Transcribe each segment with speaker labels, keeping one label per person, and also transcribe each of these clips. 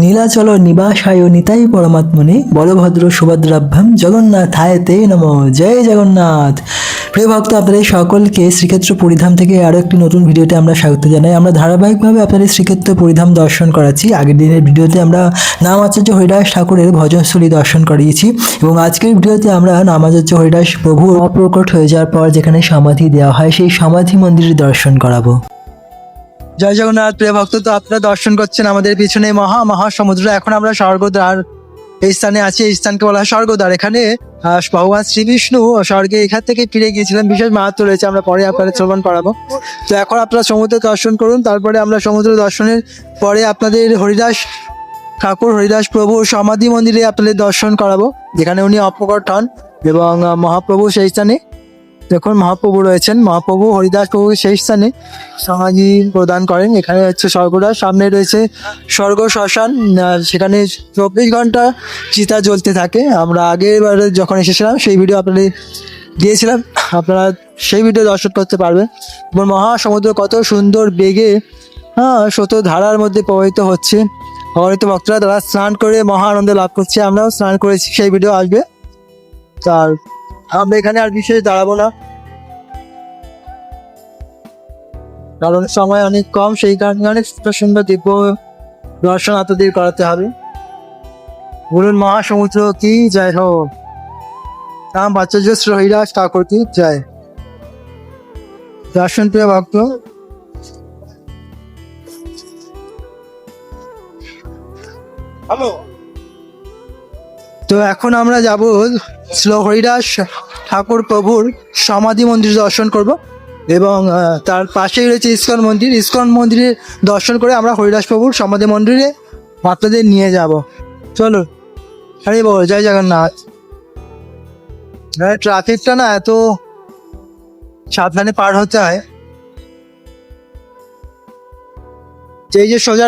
Speaker 1: নীলাচল নিবাসায় নিতাই পরমাত্মনে বলভদ্র সুভদ্রাভ্যাম জগন্নাথায় তে নমঃ। জয় জগন্নাথ। প্রিয় ভক্ত, আপনাদের সকলকে শ্রীক্ষেত্র পরিধাম থেকে আরও একটি নতুন ভিডিওতে আমরা স্বাগত জানাই। আমরা ধারাবাহিকভাবে আপনাদের শ্রীক্ষেত্র পরিধাম দর্শন করাচ্ছি। আগের দিনের ভিডিওতে আমরা নামাচার্য হরিদাস ঠাকুরের ভজনস্থলী দর্শন করিয়েছি এবং আজকের ভিডিওতে আমরা নামাচার্য হরিদাস প্রভু অপ্রকট হয়ে যাওয়ার পর যেখানে সমাধি দেওয়া হয় সেই সমাধি মন্দিরের দর্শন করাবো। জয় জগন্নাথ। প্রিয় ভক্ত, তো আপনারা দর্শন করছেন আমাদের পিছনে মহা সমুদ্র। এখন আমরা স্বর্গদ্বার এই স্থানে আছি। এই স্থানকে বলা হয় স্বর্গদ্বার। এখানে ভগবান শ্রী বিষ্ণু স্বর্গে এখান থেকে ফিরে গিয়েছিলেন। বিশেষ মাহাত্ম্য রয়েছে, আমরা পরে আপনাদের শ্রবণ করাবো। তো এখন আপনারা সমুদ্র দর্শন করুন, তারপরে আমরা সমুদ্র দর্শনের পরে আপনাদের হরিদাস ঠাকুর হরিদাস প্রভুর সমাধি মন্দিরে আপনাদের দর্শন করাবো, যেখানে উনি অপ্রকট হন এবং মহাপ্রভু সেই স্থানে দেখুন মহাপ্রভু রয়েছেন। মহাপ্রভু হরিদাস প্রভু সেই স্থানে সমাধি প্রদান করেন। এখানে হচ্ছে স্বর্গদ্বার, সামনে রয়েছে স্বর্গ শ্মশান। সেখানে 24 ঘন্টা চিতা জ্বলতে থাকে। আমরা আগের বারে যখন এসেছিলাম সেই ভিডিও আপনাদের দিয়েছিলাম, আপনারা সেই ভিডিও দর্শন করতে পারবেন। এবং মহাসমুদ্র কত সুন্দর বেগে স্রোত ধারার মধ্যে প্রবাহিত হচ্ছে। অগণিত ভক্তরা তারা স্নান করে মহা আনন্দ লাভ করছে। আমরাও স্নান করেছি, সেই ভিডিও আসবে। তার আমরা এখানে আর বিশেষ দাঁড়াবো না, কারণ সময় অনেক কম। সেই কারণে অনেক সুন্দর দিব্য দর্শন আপনাদের করাতে হবে। বলুন মহাসমুদ্র কি জয় হোক, রাম আচার্য শ্রী হরিদাস ঠাকুর কি জয়। দর্শন প্রিয় ভক্ত, তো এখন আমরা যাব শ্রী হরিদাস ঠাকুর প্রভুর সমাধি মন্দির দর্শন করব এবং তার পাশেই রয়েছে ইস্কন মন্দির। ইস্কন মন্দিরে দর্শন করে আমরা হরিদাস প্রভুর সমাধি মন্দিরে আপনাদের নিয়ে যাব। চলো, হরি বল, জয় জগন্নাথ। ট্রাফিকটা না এত সাবধানে পার হতে হয়। এই যে সোজা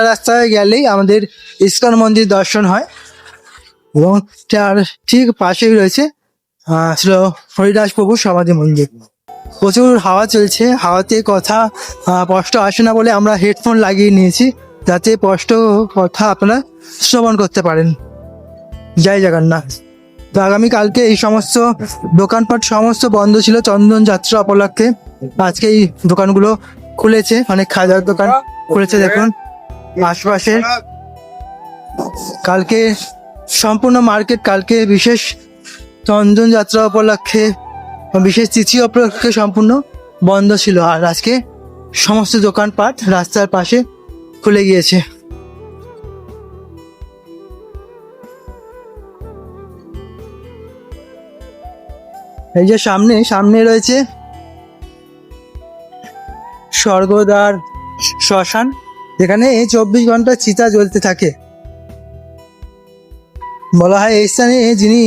Speaker 1: রাস্তায় গেলেই আমাদের ইস্কন মন্দির দর্শন হয় এবং তার ঠিক পাশেই রয়েছে শ্রী হরিদাস প্রভুর সমাধি মন্দির। প্রচুর হাওয়া চলছে, হাওয়াতে কথা স্পষ্ট আসে না বলে আমরা হেডফোন লাগিয়ে নিয়েছি, যাতে স্পষ্ট কথা আপনারা শ্রবণ করতে পারেন। জয় জগন্নাথ। তো আগামীকালকে এই সমস্ত দোকানপাট সমস্ত বন্ধ ছিল চন্দন যাত্রা উপলক্ষে। আজকে এই দোকানগুলো খুলেছে, অনেক খাজার দোকান খুলেছে দেখুন আশপাশে। কালকে সম্পূর্ণ মার্কেট কালকে বিশেষ চন্দন যাত্রা উপলক্ষে বিশেষ তিথি উপলক্ষে সম্পূর্ণ বন্ধ ছিল, আর আজকে সমস্ত দোকানপাট রাস্তার পাশে খুলে গিয়েছে। এই যে সামনে রয়েছে স্বর্গদ্বার শ্মশান, যেখানে 24 ঘন্টা চিতা জ্বলতে থাকে। বলা হয় এই স্থানে যিনি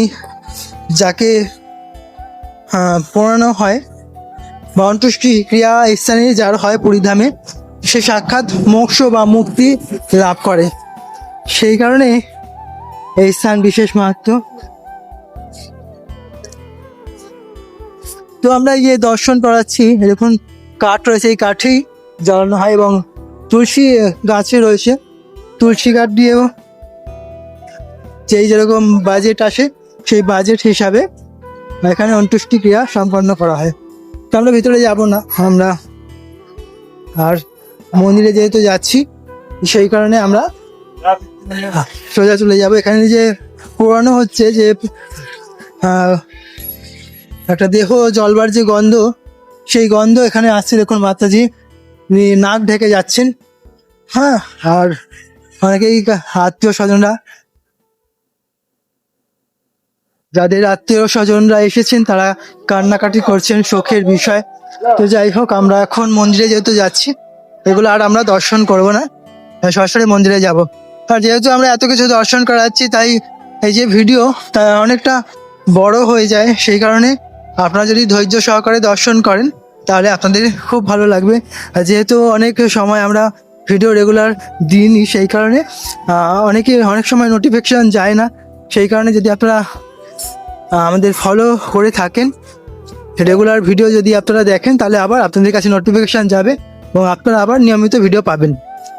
Speaker 1: যাকে পোড়ানো হয় বা অন্ত্যেষ্টি ক্রিয়া এই স্থানে যার হয় পরিধামে, সে সাক্ষাৎ মোক্ষ বা মুক্তি লাভ করে। সেই কারণে এই স্থান বিশেষ মাহাত্ম্য। তো আমরা গিয়ে দর্শন করাচ্ছি। দেখুন কাঠ রয়েছে, এই কাঠেই জ্বালানো হয় এবং তুলসী গাছে রয়েছে, তুলসী কাঠ দিয়েও যেরকম বাজেট আসে সেই বাজেট হিসাবে এখানে অন্ত্যেষ্টি ক্রিয়া সম্পন্ন করা হয়। তো আমরা ভিতরে যাব না, আমরা আর মন্দিরে যেহেতু যাচ্ছি সেই কারণে আমরা সোজা চলে যাব। এখানে যে পোড়ানো হচ্ছে, যে একটা দেহ জলবার যে গন্ধ, সেই গন্ধ এখানে আসছে। দেখুন মাতাজি নাক ঢেকে যাচ্ছেন। আর অনেকেই আত্মীয় স্বজনরা, যাদের আত্মীয় স্বজনরা এসেছেন তারা কান্নাকাটি করছেন, শোকের বিষয়। তো যাই হোক, আমরা এখন মন্দিরে যেহেতু যাচ্ছি এগুলো আর আমরা দর্শন করব না, সরাসরি মন্দিরে যাব। আর যেহেতু আমরা এত কিছু দর্শন করাচ্ছি, তাই এই যে ভিডিও তা অনেকটা বড় হয়ে যায়। সেই কারণে আপনারা যদি ধৈর্য সহকারে দর্শন করেন তাহলে আপনাদের খুব ভালো লাগবে। আর যেহেতু অনেক সময় আমরা ভিডিও রেগুলার দিইনি, সেই কারণে অনেক সময় নোটিফিকেশান যায় না। সেই কারণে যদি আপনারা আমাদের ফলো করে থাকেন, রেগুলার ভিডিও যদি আপনারা দেখেন, তাহলে আবার আপনাদের কাছে নোটিফিকেশান যাবে এবং আপনারা আবার নিয়মিত ভিডিও পাবেন।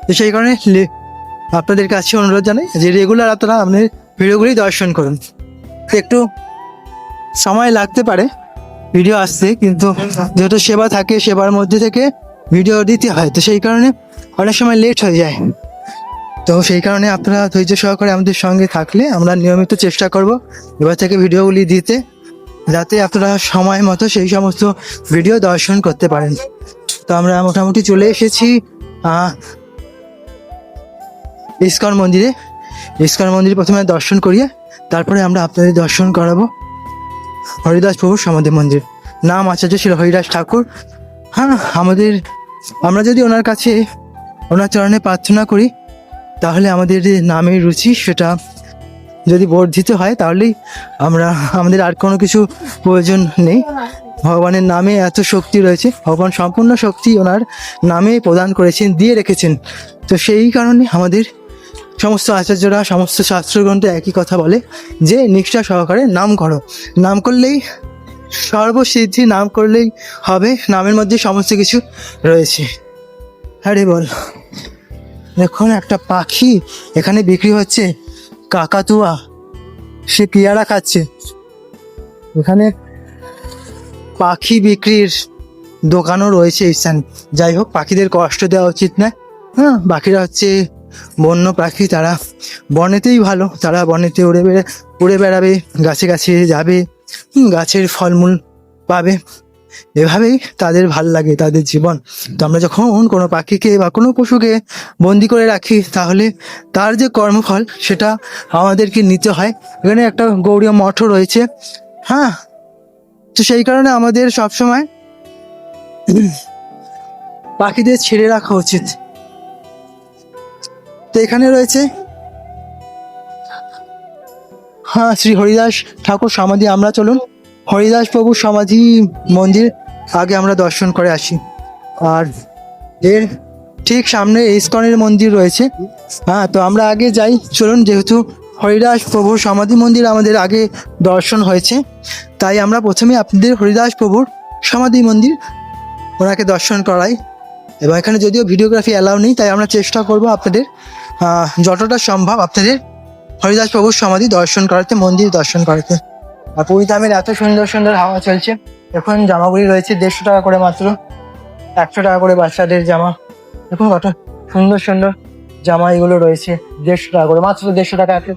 Speaker 1: তো সেই কারণে আপনাদের কাছে অনুরোধ জানাই যে রেগুলার আপনারা আপনার ভিডিওগুলি দর্শন করুন। একটু সময় লাগতে পারে ভিডিও আসতে, কিন্তু যেহেতু সেবা থাকে, সেবার মধ্যে থেকে ভিডিও দিতে হয়, তো সেই কারণে অনেক সময় লেট হয়ে যায়। তো সেই কারণে আপনারা ধৈর্য সহকারে আমাদের সঙ্গে থাকলে আমরা নিয়মিত চেষ্টা করব এবার থেকে ভিডিওগুলি দিতে, যাতে আপনারা সময় মতো সেই সমস্ত ভিডিও দর্শন করতে পারেন। তো আমরা মোটামুটি চলে এসেছি ইস্কন মন্দিরে। ইস্কন মন্দিরে প্রথমে দর্শন করিয়ে তারপরে আমরা আপনাদের দর্শন করাবো হরিদাস প্রভুর সমাধি মন্দির। নাম আচার্য শ্রী হরিদাস ঠাকুর। হ্যাঁ, আমরা যদি ওনার কাছে, ওনার চরণে প্রার্থনা করি, তাহলে আমাদের যে নামের রুচি সেটা যদি বর্ধিত হয়, তাহলেই আমাদের আর কোনো কিছু প্রয়োজন নেই। ভগবানের নামে এত শক্তি রয়েছে, ভগবান সম্পূর্ণ শক্তি ওনার নামে প্রদান করেছেন, দিয়ে রেখেছেন। তো সেই কারণে আমাদের সমস্ত আচার্যরা, সমস্ত শাস্ত্রগ্রন্থে একই কথা বলে যে নিষ্ঠা সহকারে নাম করো। নাম করলেই সর্বসিদ্ধি, নাম করলেই হবে, নামের মধ্যে সমস্ত কিছু রয়েছে। আরে বল, দেখুন একটা পাখি এখানে বিক্রি হচ্ছে, কাকাতুয়া, সে পেয়ারা খাচ্ছে। এখানে পাখি বিক্রির দোকানও রয়েছে এই স্থানে। যাই হোক, পাখিদের কষ্ট দেওয়া উচিত না। হ্যাঁ, পাখিরা হচ্ছে বন্য পাখি, তারা বনেতেই ভালো, তারা বনেতে উড়ে বেড়াবে, গাছে গাছে যাবে, গাছের ফলমূল পাবে, এভাবেই তাদের ভাল লাগে, তাদের জীবন। তো আমরা যখন কোনো পাখিকে বা কোনো পশুকে বন্দি করে রাখি, তাহলে তার যে কর্মফল সেটা আমাদেরকে নিতে হয়। এখানে একটা গৌড়ীয় মঠও রয়েছে। হ্যাঁ, তো সেই কারণে আমাদের সবসময় পাখিদের ছেড়ে রাখা উচিত। তো এখানে রয়েছে শ্রী হরিদাস ঠাকুর সমাধি। আমরা চলুন হরিদাস প্রভুর সমাধি মন্দির আগে আমরা দর্শন করে আসি। আর এর ঠিক সামনে ইস্কনের মন্দির রয়েছে। তো আমরা আগে যাই, চলুন। যেহেতু হরিদাস প্রভুর সমাধি মন্দির আমাদের আগে দর্শন হয়েছে, তাই আমরা প্রথমে আপনাদের হরিদাস প্রভুর সমাধি মন্দির ওনাকে দর্শন করাই। এবং এখানে যদিও ভিডিওগ্রাফি অ্যালাউ নেই, তাই আমরা চেষ্টা করব আপনাদের যতটা সম্ভব আপনাদের হরিদাস প্রভুর সমাধি দর্শন করাতে, মন্দির দর্শন করাতে। আর পুরীধামের এত সুন্দর সুন্দর হাওয়া চলছে। এখন জামাগুলি রয়েছে 150 টাকা করে, মাত্র 100 টাকা করে বাচ্চাদের জামা। দেখুন কত সুন্দর সুন্দর জামা এগুলো রয়েছে, 150 টাকা করে, মাত্র 150 টাকা।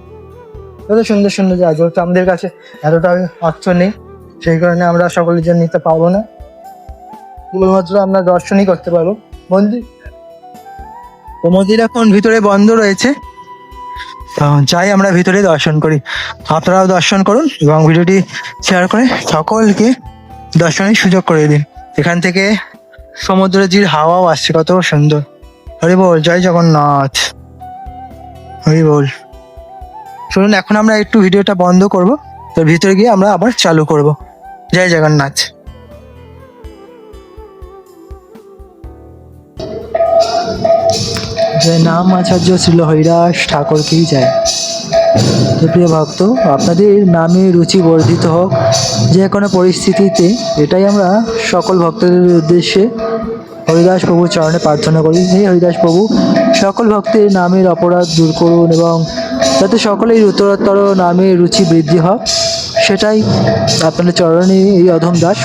Speaker 1: কত সুন্দর সুন্দর জামা। যেহেতু আমাদের কাছে এতটা অর্থ নেই, সেই কারণে আমরা সকলের জন্য নিতে পারবো না, কেবলমাত্র আমরা দর্শনই করতে পারবো মন্দির। তো মন্দির এখন ভিতরে বন্ধ রয়েছে, যাই আমরা ভিতরে দর্শন করি। আপনারাও দর্শন করুন এবং ভিডিওটি শেয়ার করে সকলকে দর্শনের সুযোগ করে দিন। এখান থেকে সমুদ্রের যে হাওয়াও আসছে, কত সুন্দর। হরি বল, জয় জগন্নাথ, হরি বল। শুনুন, এখন আমরা একটু ভিডিওটা বন্ধ করব, তো ভিতরে গিয়ে আমরা আবার চালু করব। জয় জগন্নাথ। জয় নাম আচার্য শ্রী হরিদাস ঠাকুর কি যায়। তো প্রিয় ভক্ত, আপনাদের নামে রুচি বর্ধিত হোক যে কোনো পরিস্থিতিতে, এটাই আমরা সকল ভক্তদের উদ্দেশ্যে হরিদাস প্রভুর চরণে প্রার্থনা করি। হে হরিদাস প্রভু, সকল ভক্তের নামের অপরাধ দূর করুন এবং যাতে সকলেই উত্তরোত্তর নামে রুচি বৃদ্ধি হয়, সেটাই আপনাদের চরণে এই অধম দাস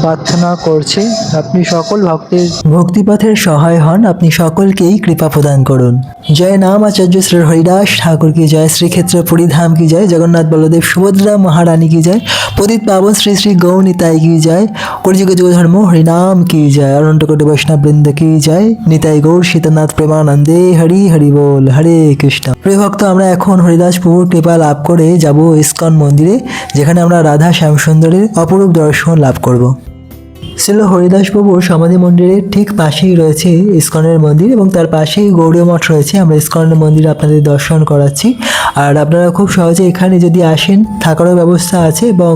Speaker 1: প্রার্থনা করছে। আপনি সকল ভক্তের ভক্তিপথের সহায় হন, আপনি সকলকেই কৃপা প্রদান করুন। জয় নাম আচার্য শ্রী হরিদাস ঠাকুর কি জয়, শ্রীক্ষেত্র পুরীধাম কি জয়, জগন্নাথ বলদেব সুভদ্রা মহারানী কি জয়, পতিত পাবন শ্রী শ্রী গৌনিতাই কি জয়, কলিযুগ যুগ ধর্ম হরিনাম কি জয়, অনন্তকোটি বৈষ্ণব বৃন্দ কি জয়, নিতাই গৌর সীতানাথ প্রেমানন্দে হরি হরি বল, হরে কৃষ্ণ। প্রিয় ভক্ত, আমরা এখন হরিদাস প্রভুর কৃপা লাভ করে যাব ইস্কন মন্দিরে, যেখানে আমরা রাধা শ্যামসুন্দরের অপরূপ দর্শন লাভ করব। ছিল হরিদাস প্রভুর সমাধি মন্দিরের ঠিক পাশেই রয়েছে ইস্কনের মন্দির এবং তার পাশেই গৌড়ীয় মঠ রয়েছে। আমরা ইস্কনের মন্দিরে আপনাদের দর্শন করাচ্ছি। আর আপনারা খুব সহজে এখানে যদি আসেন, থাকারও ব্যবস্থা আছে এবং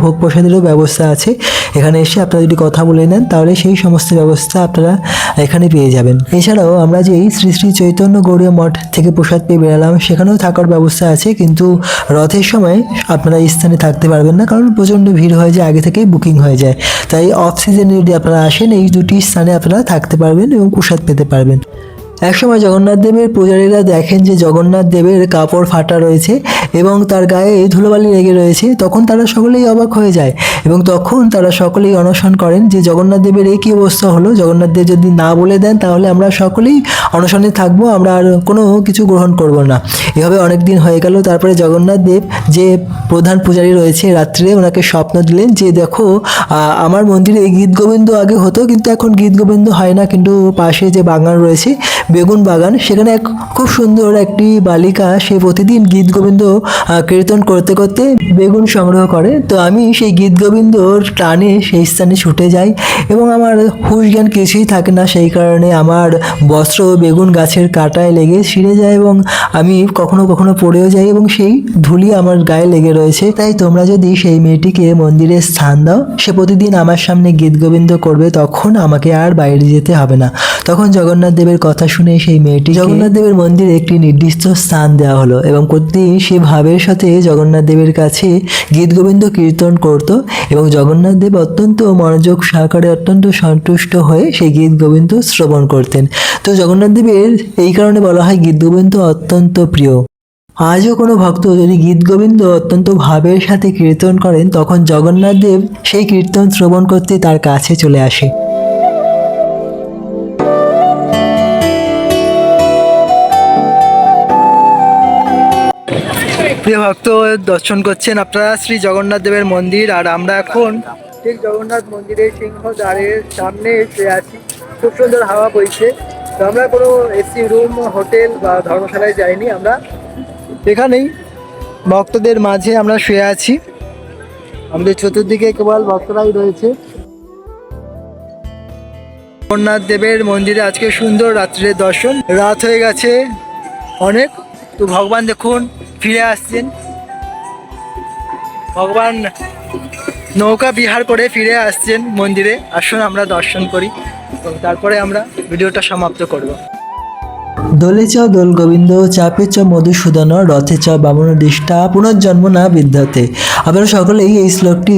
Speaker 1: ভোগ প্রসাদেরও ব্যবস্থা আছে। এখানে এসে আপনারা যদি কথা বলে নেন, তাহলে সেই সমস্ত ব্যবস্থা আপনারা এখানে পেয়ে যাবেন। এছাড়াও আমরা যেই শ্রী শ্রী চৈতন্য গৌড়ীয় মঠ থেকে প্রসাদ পেয়ে বেরালাম, সেখানেও থাকার ব্যবস্থা আছে, কিন্তু রথের সময় আপনারা এই স্থানে থাকতে পারবেন না, কারণ প্রচণ্ড ভিড় হয়ে যায়, আগে থেকেই বুকিং হয়ে যায়। তাই অফ সিজনে যদি আপনারা আসেন, এই দুটি স্থানে আপনারা থাকতে পারবেন এবং প্রসাদ পেতে পারবেন। একসময় জগন্নাথ দেবের পূজারীরা দেখেন যে জগন্নাথ দেবের কাপড় ফাটা রয়েছে এবং তার গায়ে ধুলোবালি লেগে রয়েছে। তখন তারা সকলেই অবাক হয়ে যায় এবং তখন তারা সকলেই অনশন করেন যে জগন্নাথ দেবের এই কী অবস্থা হলো, জগন্নাথ দেব যদি না বলে দেন তাহলে আমরা সকলেই অনশনে থাকবো, আমরা আর কোনো কিছু গ্রহণ করব না। এভাবে অনেক দিন হয়ে গেল। তারপরে জগন্নাথ দেব যে প্রধান পূজারী রয়েছে রাত্রে ওনাকে স্বপ্ন দিলেন যে দেখো আমার মন্দিরে গীত গোবিন্দ আগে হতো কিন্তু এখন গীত গোবিন্দ হয় না, কিন্তু পাশে যে বাগান রয়েছে বেগুন বাগান, সেখানে খুব সুন্দর একটি বালিকা সে প্রতিদিন গীত গোবিন্দ কীর্তন করতে করতে বেগুন সংগ্রহ করে। তো আমি সেই গীত গোবিন্দর টানে সেই স্থানে ছুটে যাই এবং আমার হুঁশ জ্ঞান কিছুই থাকে না, সেই কারণে আমার বস্ত্র বেগুন গাছের কাঁটায় লেগে ছিঁড়ে যায় এবং আমি কখনো কখনো পড়েও যাই এবং সেই ধুলি আমার গায়ে লেগে রয়েছে। তাই তোমরা যদি সেই মেয়েটিকে মন্দিরে স্থান দাও, সে প্রতিদিন আমার সামনে গীত গোবিন্দ করবে, তখন আমাকে আর বাইরে যেতে হবে না। তখন জগন্নাথ দেবের কথা শুনে সেই মেয়েটি জগন্নাথ দেবের মন্দিরে একটি নির্দিষ্ট স্থান দেওয়া হলো এবং প্রতিদিন সে ভাবের সাথে জগন্নাথ দেবের কাছে গীত গোবিন্দ কীর্তন করত এবং জগন্নাথ দেব অত্যন্ত মনোযোগ সহকারে অত্যন্ত সন্তুষ্ট হয়ে সেই গীত গোবিন্দ শ্রবণ করতেন। তো জগন্নাথ দেবের এই কারণে বলা হয় গীত গোবিন্দ অত্যন্ত প্রিয়। আজও কোনো ভক্ত যদি গীত গোবিন্দ অত্যন্ত ভাবের সাথে কীর্তন করেন, তখন জগন্নাথ দেব সেই কীর্তন শ্রবণ করতে তার কাছে চলে আসে। প্রিয় ভক্ত, দর্শন করছেন আপনারা শ্রী জগন্নাথ দেবের মন্দির, আর আমরা এখন ঠিক জগন্নাথ মন্দিরের সিংহদ্বারের সামনে এসে আছি। খুব সুন্দর হাওয়া বইছে। তো আমরা কোনো এসি রুম, হোটেল বা ধর্মশালায় যাইনি, আমরা এখানেই ভক্তদের মাঝে আমরা শুয়ে আছি। আমাদের চতুর্দিকে কেবল ভক্তরাই রয়েছে। জগন্নাথ দেবের মন্দিরে আজকে সুন্দর রাত্রির দর্শন। রাত হয়ে গেছে অনেক, তো ভগবান দেখুন ফিরে আসছেন। ভগবান নৌকা বিহার করে ফিরে আসছেন মন্দিরে। আসুন আমরা দর্শন করি এবং তারপরে আমরা ভিডিওটা সমাপ্ত করব। দোলে চ দোল গোবিন্দ, চাপে চ মধুসূদন, রথে চ বামনদৃষ্টা, পুনর্জন্ম না বিদ্যতে। আপনারা সকলেই এই শ্লোকটি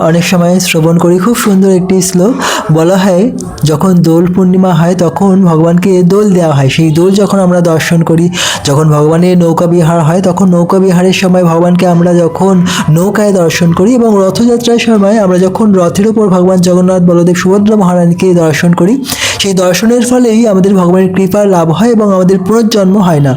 Speaker 1: অনেক সময় শ্রবণ করি। খুব সুন্দর একটি শ্লোক। বলা হয় যখন দোল পূর্ণিমা হয় তখন ভগবানকে দোল দেওয়া হয়। সেই দোল যখন আমরা দর্শন করি, যখন ভগবানের নৌকা বিহার হয়, তখন নৌকা বিহারের সময় ভগবানকে আমরা যখন নৌকায় দর্শন করি এবং রথযাত্রার সময় আমরা যখন রথের উপর ভগবান জগন্নাথ, বলদেব, সুভদ্রা মহারানীকে দর্শন করি, সেই দর্শনের ফলেই আমাদের ভগবানের কৃপা লাভ হয় এবং আমাদের পুনর্জন্ম হয় না।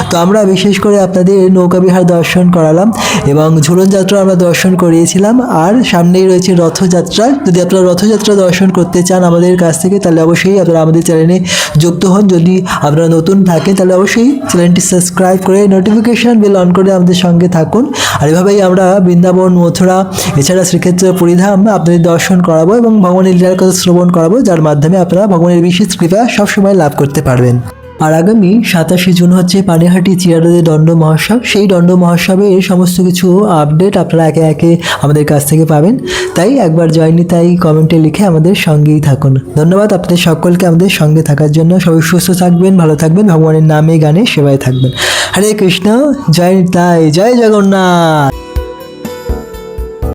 Speaker 1: তো আমরা বিশেষ করে আপনাদের নৌকা বিহার দর্শন করালাম এবং ঝুলন যাত্রা আমরা দর্শন করিয়েছিলাম, আর সামনেই রয়েছে রথযাত্রা। যদি আপনারা রথযাত্রা দর্শন করতে চান আমাদের কাছ থেকে, তাহলে অবশ্যই আপনারা আমাদের চ্যানেলে যুক্ত হন। যদি আপনারা নতুন থাকেন তাহলে অবশ্যই চ্যানেলটি সাবস্ক্রাইব করে নোটিফিকেশন বেল অন করে আমাদের সঙ্গে থাকুন। আর এভাবেই আমরা বৃন্দাবন, মথুরা, এছাড়া শ্রীক্ষেত্র পরিধাম আপনাদের দর্শন করাবো এবং ভগবানের লীলার কথা শ্রবণ করাবো, যার মাধ্যমে আপনারা ভগবানের বিশেষ কৃপা সবসময় লাভ করতে পারবেন। আর আগামী 27শে জুন হচ্ছে পানিহাটি চিরারোদে দণ্ড মহোৎসব। সেই দণ্ড মহোৎসবের সমস্ত কিছু আপডেট আপনারা একে একে আমাদের কাছ থেকে পাবেন। তাই একবার জয়নি তাই কমেন্টে লিখে আমাদের সঙ্গেই থাকুন। ধন্যবাদ আপনাদের সকলকে আমাদের সঙ্গে থাকার জন্য। সবাই সুস্থ থাকবেন, ভালো থাকবেন, ভগবানের নামে গানে সেবায় থাকবেন। হরে কৃষ্ণ, জয় নিতাই, জয় জগন্নাথ।